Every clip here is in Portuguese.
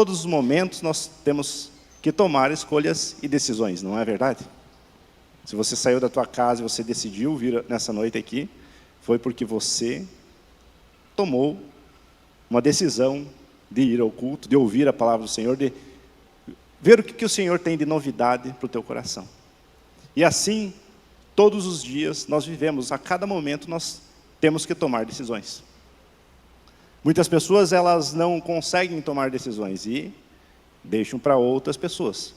todos os momentos nós temos que tomar escolhas e decisões, não é verdade? Se você saiu da tua casa e você decidiu vir nessa noite aqui, foi porque você tomou uma decisão de ir ao culto, de ouvir a palavra do Senhor, de ver o que o Senhor tem de novidade para o teu coração. E assim, todos os dias nós vivemos, a cada momento nós temos que tomar decisões. Muitas pessoas, elas não conseguem tomar decisões e deixam para outras pessoas.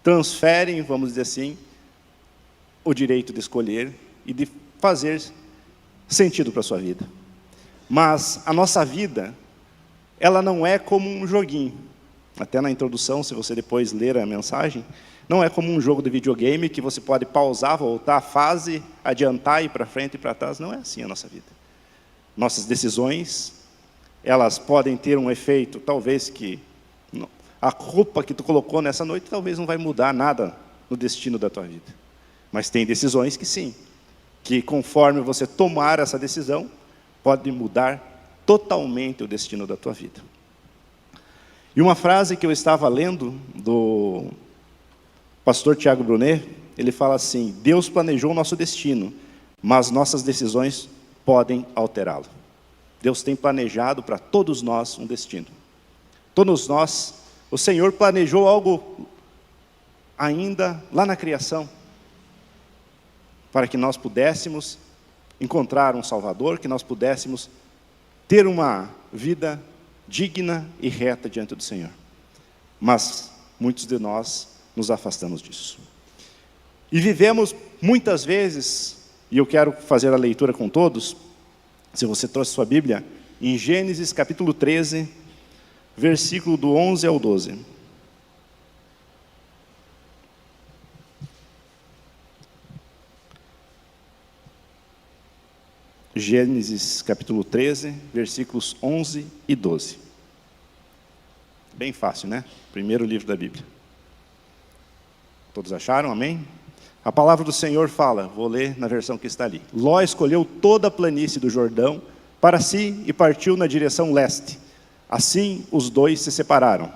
Transferem, vamos dizer assim, o direito de escolher e de fazer sentido para a sua vida. Mas a nossa vida, ela não é como um joguinho. Até na introdução, se você depois ler a mensagem, não é como um jogo de videogame que você pode pausar, voltar a fase, adiantar, ir para frente e para trás. Não é assim a nossa vida. Nossas decisões, elas podem ter um efeito, talvez que a roupa que tu colocou nessa noite, talvez não vai mudar nada no destino da tua vida. Mas tem decisões que sim, que conforme você tomar essa decisão, pode mudar totalmente o destino da tua vida. E uma frase que eu estava lendo do pastor Tiago Brunet, ele fala assim: Deus planejou o nosso destino, mas nossas decisões podem alterá-lo. Deus tem planejado para todos nós um destino. Todos nós, o Senhor planejou algo ainda lá na criação, para que nós pudéssemos encontrar um Salvador, que nós pudéssemos ter uma vida digna e reta diante do Senhor. Mas muitos de nós nos afastamos disso. E vivemos muitas vezes, e eu quero fazer a leitura com todos, se você trouxe sua Bíblia, em Gênesis capítulo 13, versículo do 11 ao 12. Gênesis capítulo 13, versículos 11 e 12. Bem fácil, né? Primeiro livro da Bíblia. Todos acharam? Amém? A palavra do Senhor fala, vou ler na versão que está ali. Ló escolheu toda a planície do Jordão para si e partiu na direção leste. Assim os dois se separaram.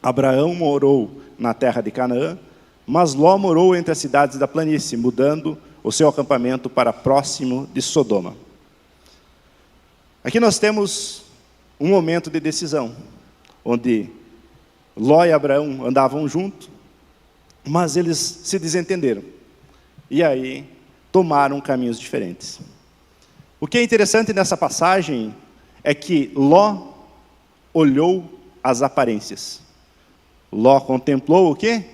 Abraão morou na terra de Canaã, mas Ló morou entre as cidades da planície, mudando o seu acampamento para próximo de Sodoma. Aqui nós temos um momento de decisão, onde Ló e Abraão andavam juntos, mas eles se desentenderam. E aí tomaram caminhos diferentes. O que é interessante nessa passagem é que Ló olhou as aparências. Ló contemplou o quê?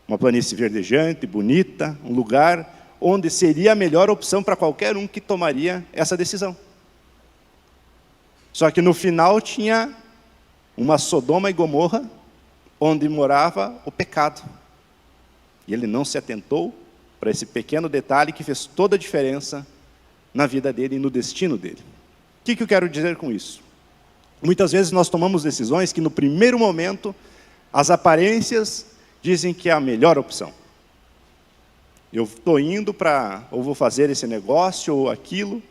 Uma planície verdejante, bonita, um lugar onde seria a melhor opção para qualquer um que tomaria essa decisão. Só que no final tinha uma Sodoma e Gomorra, onde morava o pecado. E ele não se atentou para esse pequeno detalhe que fez toda a diferença na vida dele e no destino dele. O que eu quero dizer com isso? Muitas vezes nós tomamos decisões que no primeiro momento as aparências dizem que é a melhor opção. Eu estou indo para, ou vou fazer esse negócio ou aquilo,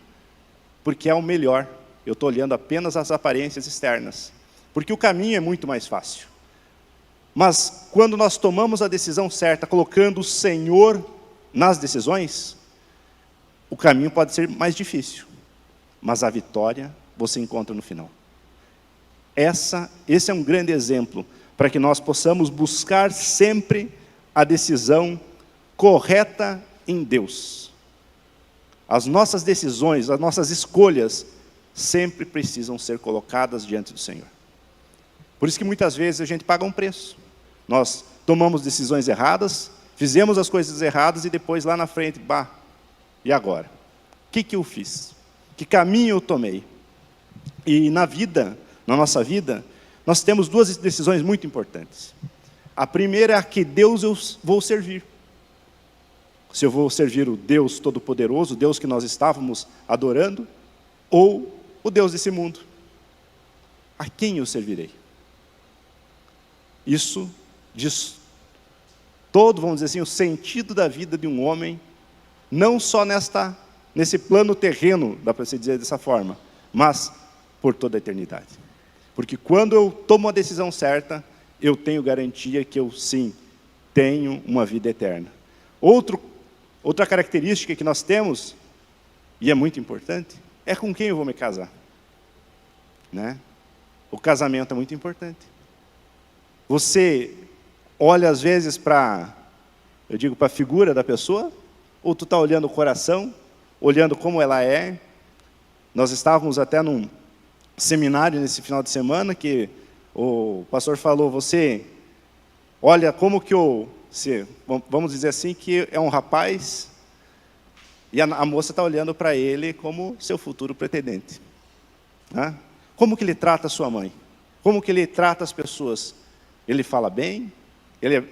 porque é o melhor. Eu estou olhando apenas as aparências externas, porque o caminho é muito mais fácil. Mas quando nós tomamos a decisão certa, colocando o Senhor nas decisões, o caminho pode ser mais difícil, mas a vitória você encontra no final. Esse é um grande exemplo para que nós possamos buscar sempre a decisão correta em Deus. As nossas decisões, as nossas escolhas, sempre precisam ser colocadas diante do Senhor. Por isso que muitas vezes a gente paga um preço. Nós tomamos decisões erradas, fizemos as coisas erradas e depois lá na frente, e agora? O que eu fiz? Que caminho eu tomei? E na nossa vida, nós temos duas decisões muito importantes. A primeira é a que Deus eu vou servir. Se eu vou servir o Deus Todo-Poderoso, o Deus que nós estávamos adorando, ou o Deus desse mundo. A quem eu servirei? Isso diz todo, vamos dizer assim, o sentido da vida de um homem, não só nesse plano terreno, dá para se dizer dessa forma, mas por toda a eternidade. Porque quando eu tomo a decisão certa, eu tenho garantia que eu, sim, tenho uma vida eterna. Outra característica que nós temos, e é muito importante, é com quem eu vou me casar. Né? O casamento é muito importante. Você olha às vezes para a figura da pessoa, ou tu está olhando o coração, olhando como ela é. Nós estávamos até num seminário nesse final de semana, que o pastor falou, você olha como que vamos dizer assim, que é um rapaz, e a moça está olhando para ele como seu futuro pretendente. Né? Como que ele trata a sua mãe? Como que ele trata as pessoas? Ele fala bem? Ele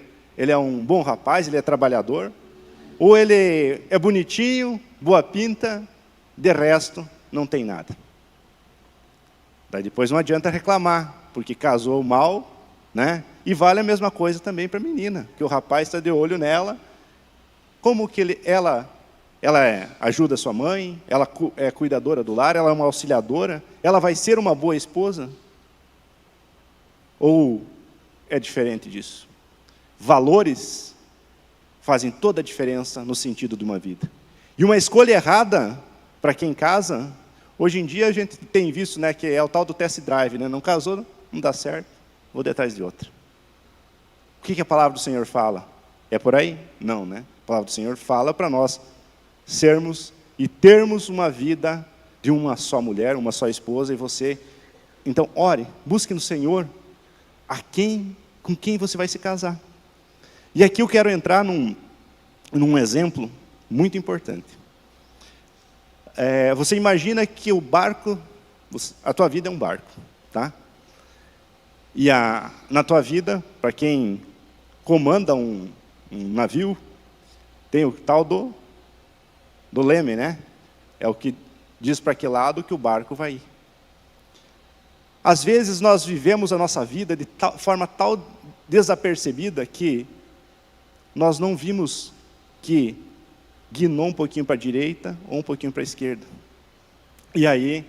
é um bom rapaz, ele é trabalhador? Ou ele é bonitinho, boa pinta, de resto não tem nada? Daí depois não adianta reclamar, porque casou mal, né? E vale a mesma coisa também para a menina, que o rapaz está de olho nela. Como que ela ajuda a sua mãe, ela é cuidadora do lar, ela é uma auxiliadora, ela vai ser uma boa esposa? Ou é diferente disso? Valores fazem toda a diferença no sentido de uma vida. E uma escolha errada para quem casa, hoje em dia a gente tem visto, né, que é o tal do test drive, né? Não casou, não dá certo, vou de atrás de outra. O que a palavra do Senhor fala? É por aí? Não, né? A palavra do Senhor fala para nós sermos e termos uma vida de uma só mulher, uma só esposa, e você, então, ore, busque no Senhor com quem você vai se casar. E aqui eu quero entrar num exemplo muito importante. Você imagina que o barco, a tua vida é um barco, tá? E na tua vida, para quem comanda um navio, tem o tal do leme, né? É o que diz para que lado que o barco vai ir. Às vezes nós vivemos a nossa vida de forma tal desapercebida que nós não vimos que guinou um pouquinho para a direita ou um pouquinho para a esquerda. E aí,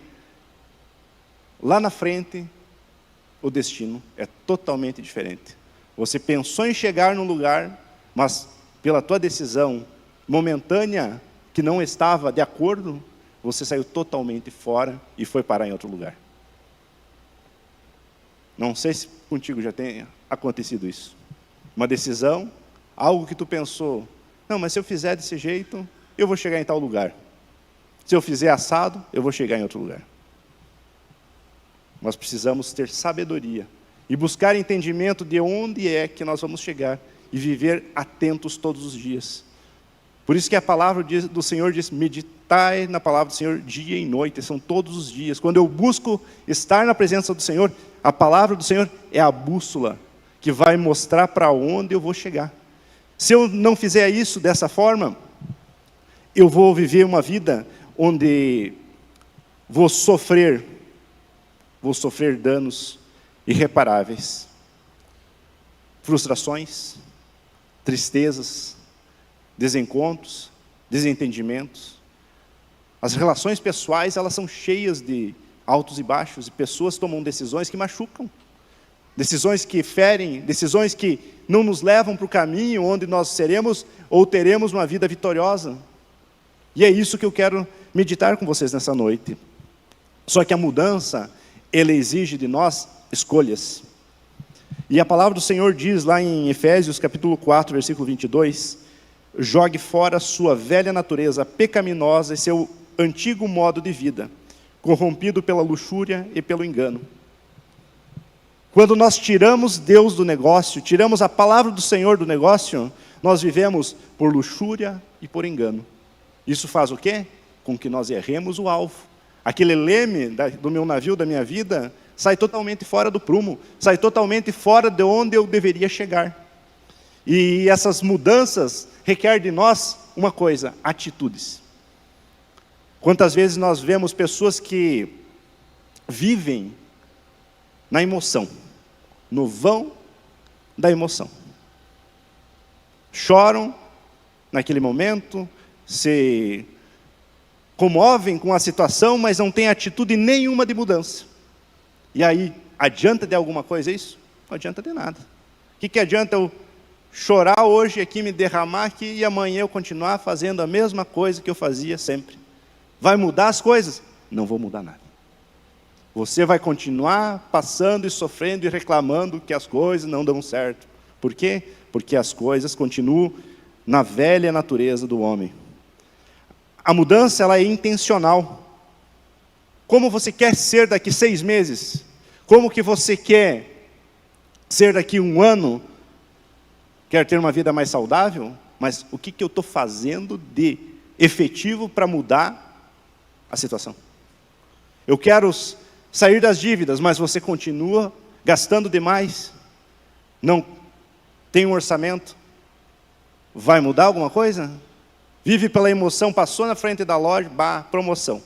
lá na frente, o destino é totalmente diferente. Você pensou em chegar num lugar, mas pela tua decisão momentânea, que não estava de acordo, você saiu totalmente fora e foi parar em outro lugar. Não sei se contigo já tenha acontecido isso. Uma decisão, algo que tu pensou, não, mas se eu fizer desse jeito, eu vou chegar em tal lugar. Se eu fizer assado, eu vou chegar em outro lugar. Nós precisamos ter sabedoria e buscar entendimento de onde é que nós vamos chegar e viver atentos todos os dias. Por isso que a palavra do Senhor diz, meditai na palavra do Senhor dia e noite, são todos os dias. Quando eu busco estar na presença do Senhor, a palavra do Senhor é a bússola que vai mostrar para onde eu vou chegar. Se eu não fizer isso dessa forma, eu vou viver uma vida onde vou sofrer danos irreparáveis, frustrações, tristezas, desencontros, desentendimentos. As relações pessoais, elas são cheias de altos e baixos, e pessoas tomam decisões que machucam, decisões que ferem, decisões que não nos levam para o caminho onde nós seremos ou teremos uma vida vitoriosa. E é isso que eu quero meditar com vocês nessa noite. Só que a mudança, ela exige de nós escolhas. E a palavra do Senhor diz lá em Efésios capítulo 4, versículo 22, jogue fora a sua velha natureza pecaminosa e seu antigo modo de vida, corrompido pela luxúria e pelo engano. Quando nós tiramos Deus do negócio, tiramos a palavra do Senhor do negócio, nós vivemos por luxúria e por engano. Isso faz o quê? Com que nós erremos o alvo. Aquele leme do meu navio, da minha vida, sai totalmente fora do prumo, sai totalmente fora de onde eu deveria chegar. E essas mudanças requerem de nós uma coisa, atitudes. Quantas vezes nós vemos pessoas que vivem na emoção, no vão da emoção. Choram naquele momento, se comovem com a situação, mas não têm atitude nenhuma de mudança. E aí Adianta de alguma coisa isso? Não adianta de nada. O que adianta eu chorar hoje aqui, me derramar aqui, e amanhã eu continuar fazendo a mesma coisa que eu fazia sempre? Vai mudar as coisas? Não vou mudar nada. Você vai continuar passando e sofrendo e reclamando que as coisas não dão certo. Por quê? Porque as coisas continuam na velha natureza do homem. A mudança, ela é intencional. Como você quer ser daqui 6 meses? Como que você quer ser daqui 1 ano? Quer ter uma vida mais saudável? Mas o que eu estou fazendo de efetivo para mudar a situação? Eu quero sair das dívidas, mas você continua gastando demais. Não tem um orçamento. Vai mudar alguma coisa? Vive pela emoção, passou na frente da loja, promoção.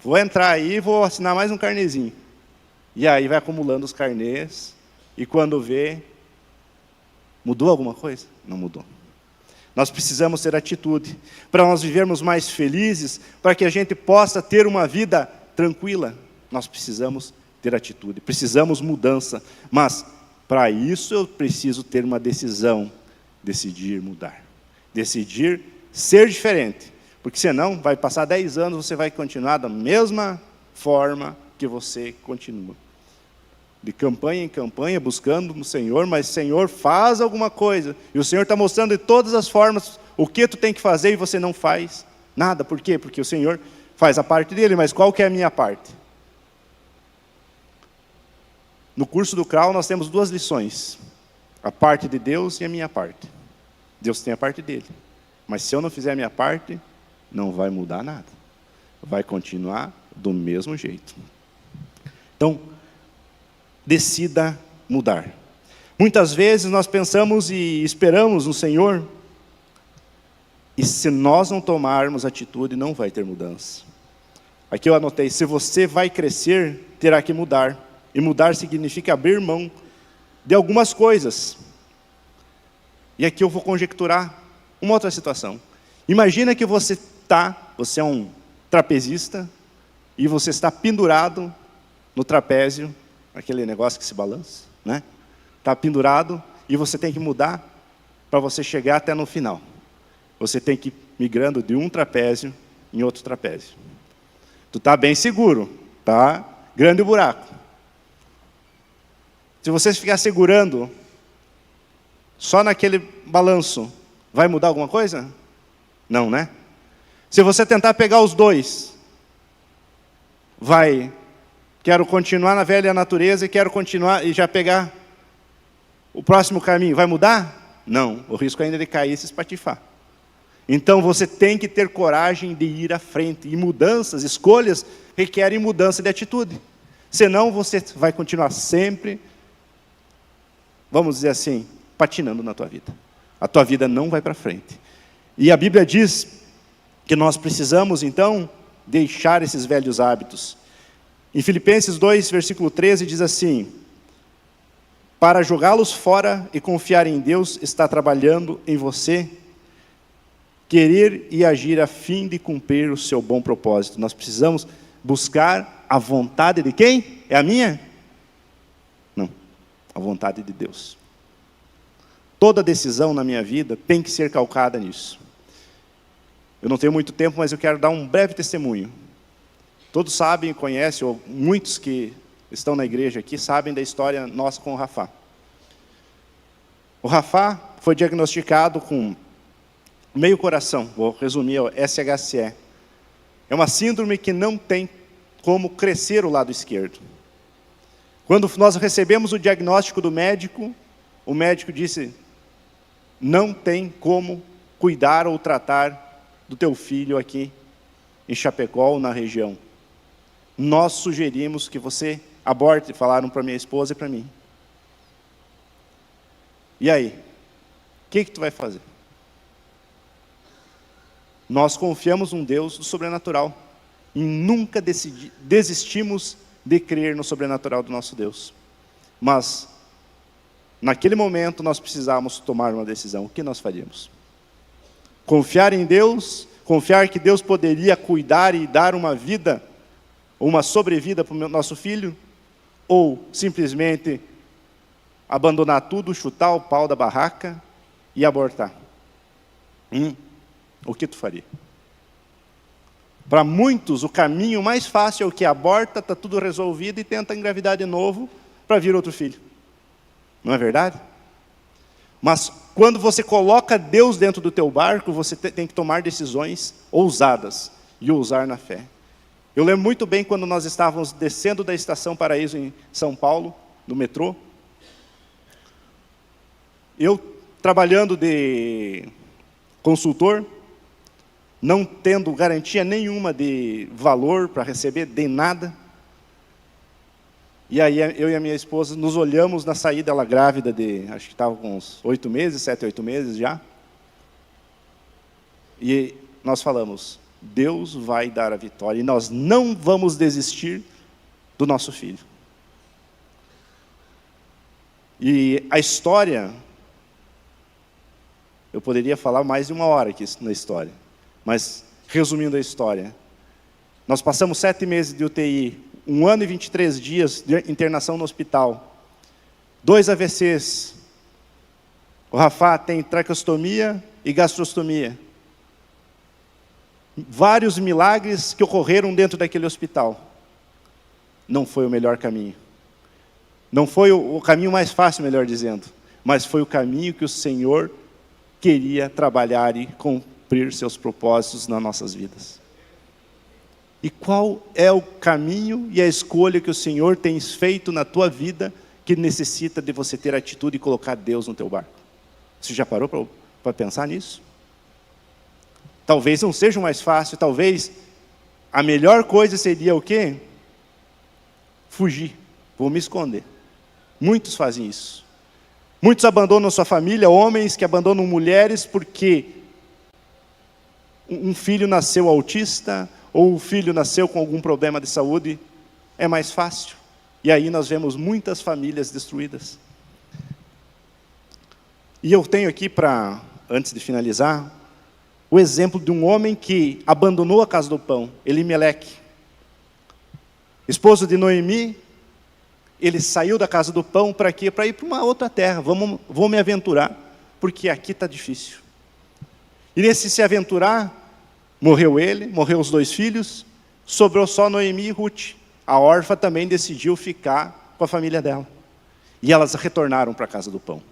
Vou entrar aí e vou assinar mais um carnezinho. E aí vai acumulando os carnês, e quando vê, mudou alguma coisa? Não mudou. Nós precisamos ter atitude, para nós vivermos mais felizes, para que a gente possa ter uma vida tranquila. Nós precisamos ter atitude, precisamos mudança, mas para isso eu preciso ter uma decisão, decidir mudar, decidir ser diferente, porque senão vai passar 10 anos, você vai continuar da mesma forma que você continua. De campanha em campanha, buscando no Senhor, mas Senhor, faz alguma coisa, e o Senhor está mostrando de todas as formas o que tu tem que fazer e você não faz nada. Por quê? Porque o Senhor faz a parte dele, mas qual que é a minha parte? No curso do CRAU nós temos 2 lições, a parte de Deus e a minha parte. Deus tem a parte dele, mas se eu não fizer a minha parte, não vai mudar nada, vai continuar do mesmo jeito. Então, decida mudar. Muitas vezes nós pensamos e esperamos no Senhor, e se nós não tomarmos atitude, não vai ter mudança. Aqui eu anotei, se você vai crescer, terá que mudar. E mudar significa abrir mão de algumas coisas. E aqui eu vou conjecturar uma outra situação. Imagina que você é um trapezista, e você está pendurado no trapézio, aquele negócio que se balança, né? Está pendurado, e você tem que mudar para você chegar até no final. Você tem que ir migrando de um trapézio em outro trapézio. Tu está bem seguro, tá grande o buraco. Se você ficar segurando só naquele balanço, vai mudar alguma coisa? Não, né? Se você tentar pegar os dois, quero continuar na velha natureza e quero continuar e já pegar o próximo caminho, vai mudar? Não, o risco ainda é de cair e se espatifar. Então você tem que ter coragem de ir à frente, e mudanças, escolhas, requerem mudança de atitude. Senão você vai continuar sempre, vamos dizer assim, patinando na tua vida. A tua vida não vai para frente. E a Bíblia diz que nós precisamos, então, deixar esses velhos hábitos. Em Filipenses 2, versículo 13, diz assim: para jogá-los fora e confiar em Deus, está trabalhando em você, querer e agir a fim de cumprir o seu bom propósito. Nós precisamos buscar a vontade de quem? É a minha? Não, a vontade de Deus. Toda decisão na minha vida tem que ser calcada nisso. Eu não tenho muito tempo, mas eu quero dar um breve testemunho. Todos sabem, conhecem, ou muitos que estão na igreja aqui, sabem da história nossa com o Rafá. O Rafá foi diagnosticado com meio coração, vou resumir, SHCE. É uma síndrome que não tem como crescer o lado esquerdo. Quando nós recebemos o diagnóstico do médico, o médico disse: não tem como cuidar ou tratar do teu filho aqui em Chapecó ou na região. Nós sugerimos que você aborte, falaram para minha esposa e para mim. E aí? O que tu vai fazer? Nós confiamos num Deus do sobrenatural e nunca desistimos de crer no sobrenatural do nosso Deus. Mas, naquele momento, nós precisávamos tomar uma decisão. O que nós faríamos? Confiar em Deus, confiar que Deus poderia cuidar e dar uma vida, uma sobrevida para o nosso filho, ou simplesmente abandonar tudo, chutar o pau da barraca e abortar? O que tu faria? Para muitos, o caminho mais fácil é o que aborta, está tudo resolvido e tenta engravidar de novo para vir outro filho. Não é verdade? Mas quando você coloca Deus dentro do teu barco, você tem que tomar decisões ousadas e ousar na fé. Eu lembro muito bem quando nós estávamos descendo da Estação Paraíso em São Paulo, no metrô. Eu trabalhando de consultor, não tendo garantia nenhuma de valor para receber, de nada. E aí eu e a minha esposa nos olhamos na saída, ela grávida de, acho que estava com uns 8 meses, 7, 8 meses já. E nós falamos, Deus vai dar a vitória e nós não vamos desistir do nosso filho. E a história, eu poderia falar mais de 1 hora aqui na história. Mas, resumindo a história, nós passamos 7 meses de UTI, 1 ano e 23 dias de internação no hospital, 2 AVCs, o Rafa tem traqueostomia e gastrostomia. Vários milagres que ocorreram dentro daquele hospital. Não foi o melhor caminho. Não foi o caminho mais fácil, melhor dizendo, mas foi o caminho que o Senhor queria trabalhar e cumprir seus propósitos nas nossas vidas. E qual é o caminho e a escolha que o Senhor tem feito na tua vida que necessita de você ter atitude e colocar Deus no teu barco? Você já parou para pensar nisso? Talvez não seja o mais fácil, talvez a melhor coisa seria o quê? Fugir, vou me esconder. Muitos fazem isso. Muitos abandonam sua família, homens que abandonam mulheres porque um filho nasceu autista, ou o filho nasceu com algum problema de saúde, é mais fácil. E aí nós vemos muitas famílias destruídas. E eu tenho aqui antes de finalizar, o exemplo de um homem que abandonou a casa do pão, Elimeleque. Esposo de Noemi, ele saiu da casa do pão para quê? Para ir para uma outra terra, vou me aventurar, porque aqui está difícil. E nesse se aventurar, morreu ele, morreu os 2 filhos, sobrou só Noemi e Ruth. A órfã também decidiu ficar com a família dela. E elas retornaram para a casa do pão.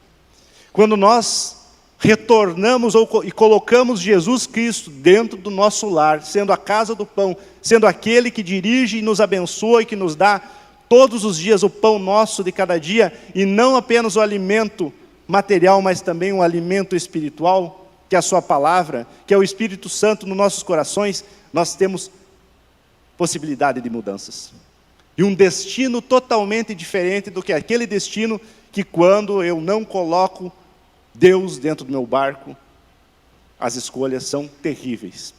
Quando nós retornamos e colocamos Jesus Cristo dentro do nosso lar, sendo a casa do pão, sendo aquele que dirige e nos abençoa e que nos dá todos os dias o pão nosso de cada dia, e não apenas o alimento material, mas também o alimento espiritual, que é a sua palavra, que é o Espírito Santo nos nossos corações, nós temos possibilidade de mudanças. E um destino totalmente diferente do que aquele destino que quando eu não coloco Deus dentro do meu barco, as escolhas são terríveis.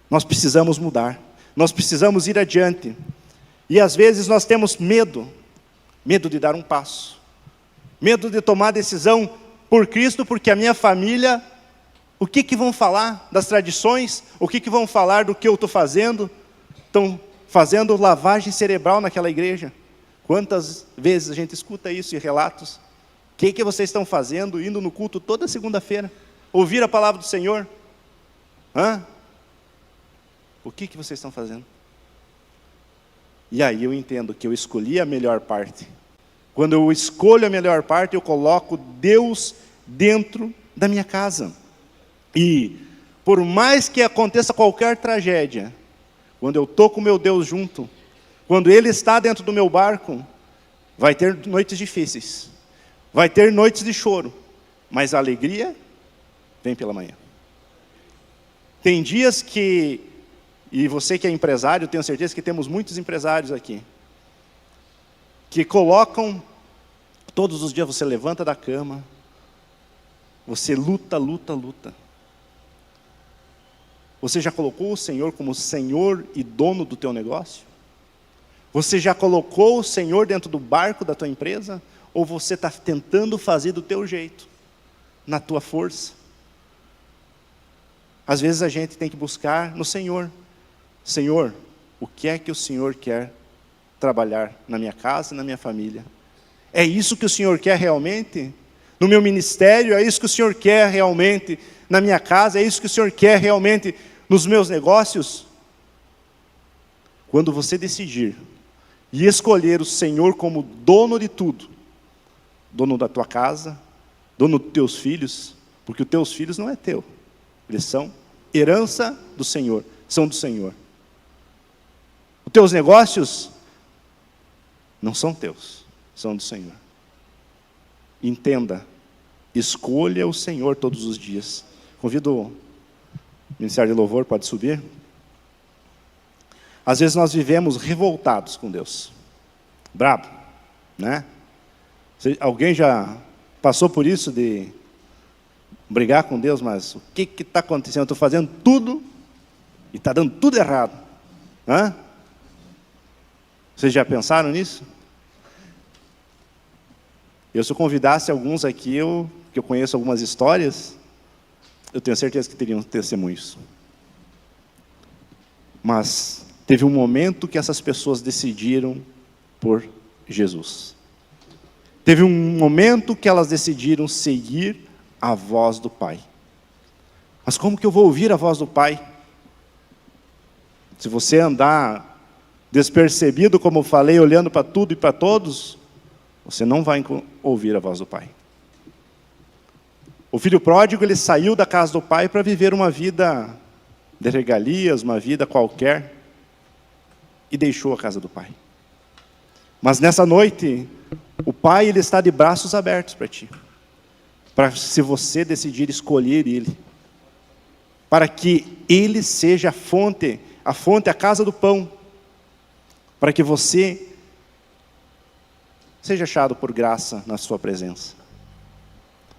Nós precisamos mudar, nós precisamos ir adiante. E às vezes nós temos medo de dar um passo, medo de tomar decisão por Cristo, porque a minha família, o que vão falar das tradições? O que vão falar do que eu estou fazendo? Estão fazendo lavagem cerebral naquela igreja. Quantas vezes a gente escuta isso em relatos? O que vocês estão fazendo, indo no culto toda segunda-feira? Ouvir a palavra do Senhor? O que vocês estão fazendo? E aí eu entendo que eu escolhi a melhor parte. Quando eu escolho a melhor parte, eu coloco Deus dentro da minha casa. E por mais que aconteça qualquer tragédia, quando eu estou com meu Deus junto, quando Ele está dentro do meu barco, vai ter noites difíceis, vai ter noites de choro, mas a alegria vem pela manhã. Tem dias que, e você que é empresário, tenho certeza que temos muitos empresários aqui, que colocam, todos os dias você levanta da cama, você luta. Você já colocou o Senhor como Senhor e dono do teu negócio? Você já colocou o Senhor dentro do barco da tua empresa? Ou você está tentando fazer do teu jeito, na tua força? Às vezes a gente tem que buscar no Senhor. Senhor, o que é que o Senhor quer trabalhar na minha casa e na minha família. É isso que o Senhor quer realmente no meu ministério? É isso que o Senhor quer realmente na minha casa? É isso que o Senhor quer realmente nos meus negócios? Quando você decidir e escolher o Senhor como dono de tudo, dono da tua casa, dono dos teus filhos, porque os teus filhos não é teu, eles são herança do Senhor, são do Senhor. Os teus negócios não são teus, são do Senhor. Entenda, escolha o Senhor todos os dias. Convido o Ministério de Louvor, pode subir. Às vezes nós vivemos revoltados com Deus, brabo, né? Alguém já passou por isso de brigar com Deus, mas o que está acontecendo? Eu estou fazendo tudo e está dando tudo errado. Hã? Vocês já pensaram nisso? Se eu convidasse alguns aqui, que eu conheço algumas histórias, eu tenho certeza que teriam testemunhos. Mas teve um momento que essas pessoas decidiram por Jesus. Teve um momento que elas decidiram seguir a voz do Pai. Mas como que eu vou ouvir a voz do Pai? Se você andar despercebido, como eu falei, olhando para tudo e para todos, você não vai ouvir a voz do Pai. O filho pródigo, ele saiu da casa do pai para viver uma vida de regalias, uma vida qualquer, e deixou a casa do pai. Mas nessa noite, o pai, ele está de braços abertos para ti, para se você decidir escolher ele, para que ele seja a casa do pão, para que você seja achado por graça na sua presença.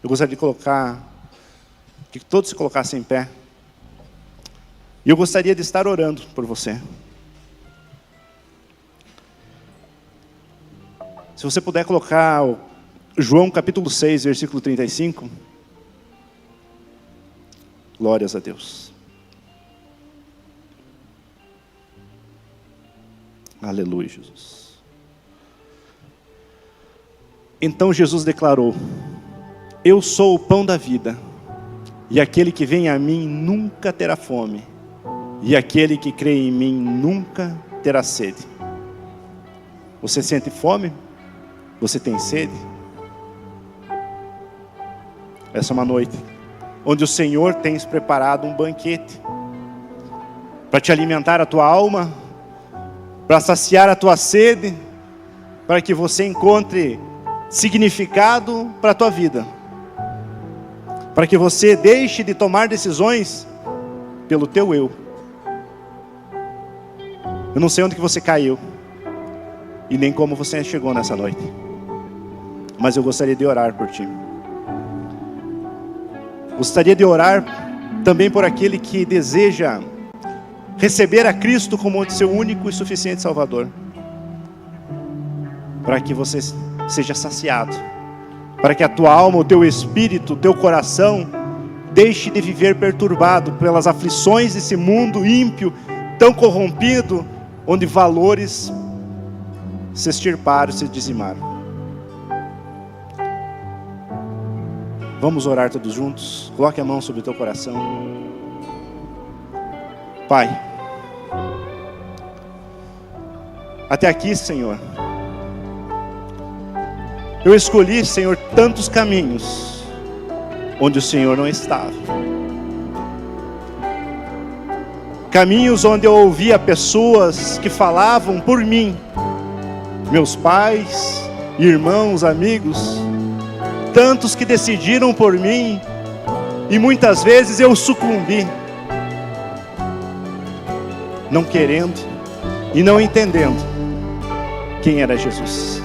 Eu gostaria de que todos se colocassem em pé. E eu gostaria de estar orando por você. Se você puder colocar João capítulo 6, versículo 35. Glórias a Deus. Aleluia, Jesus. Então Jesus declarou: eu sou o pão da vida, e aquele que vem a mim nunca terá fome, e aquele que crê em mim nunca terá sede. Você sente fome? Você tem sede? Essa é uma noite onde o Senhor tem preparado um banquete para te alimentar a tua alma, para saciar a tua sede, para que você encontre significado para a tua vida, para que você deixe de tomar decisões pelo teu eu. Eu não sei onde que você caiu e nem como você chegou nessa noite, mas eu gostaria de orar por ti. Gostaria de orar também por aquele que deseja receber a Cristo como seu único e suficiente Salvador, para que você seja saciado, para que a tua alma, o teu espírito, o teu coração deixe de viver perturbado pelas aflições desse mundo ímpio, tão corrompido, onde valores se extirparam, se dizimaram. Vamos orar todos juntos? Coloque a mão sobre o teu coração. Pai, até aqui, Senhor, eu escolhi, Senhor, tantos caminhos onde o Senhor não estava. Caminhos onde eu ouvia pessoas que falavam por mim, meus pais, irmãos, amigos, tantos que decidiram por mim, e muitas vezes eu sucumbi, não querendo e não entendendo quem era Jesus.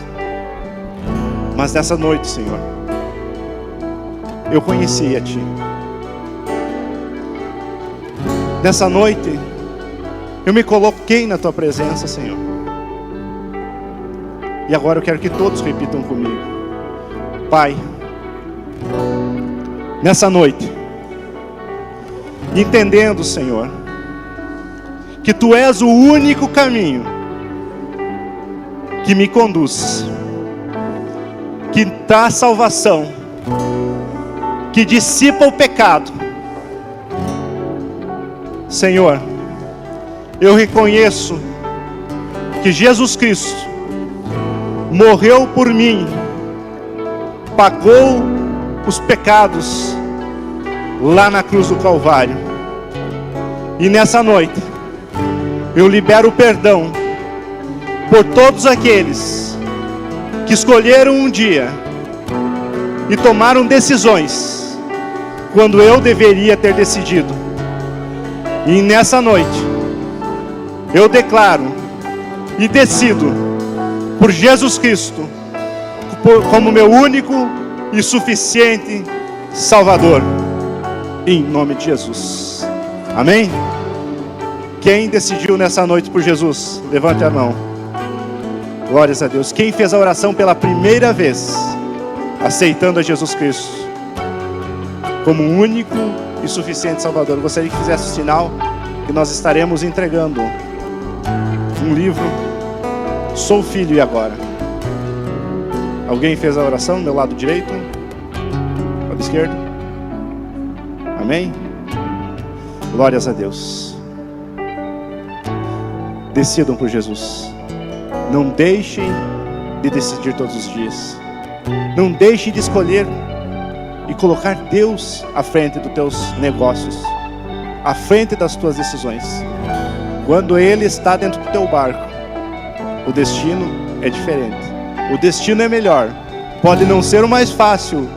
Mas nessa noite, Senhor, eu conheci a Ti. Nessa noite, eu me coloquei na Tua presença, Senhor. E agora eu quero que todos repitam comigo. Pai, nessa noite, entendendo, Senhor, que Tu és o único caminho, que me conduz, que traz salvação, que dissipa o pecado. Senhor, eu reconheço que Jesus Cristo morreu por mim, pagou os pecados lá na cruz do Calvário. E nessa noite, eu libero o perdão por todos aqueles que escolheram um dia e tomaram decisões quando eu deveria ter decidido. E nessa noite, eu declaro e decido por Jesus Cristo como meu único e suficiente Salvador. Em nome de Jesus. Amém? Quem decidiu nessa noite por Jesus? Levante a mão. Glórias a Deus. Quem fez a oração pela primeira vez, aceitando a Jesus Cristo como único e suficiente Salvador? Eu gostaria que fizesse o sinal que nós estaremos entregando um livro. Sou filho e agora? Alguém fez a oração? Meu lado direito? Lado esquerdo? Amém? Glórias a Deus. Decidam por Jesus. Não deixem de decidir todos os dias. Não deixem de escolher e colocar Deus à frente dos teus negócios, à frente das tuas decisões. Quando Ele está dentro do teu barco, o destino é diferente. O destino é melhor. Pode não ser o mais fácil,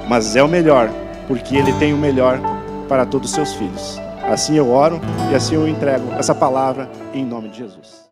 mas é o melhor, porque Ele tem o melhor para todos os seus filhos. Assim eu oro e assim eu entrego essa palavra em nome de Jesus.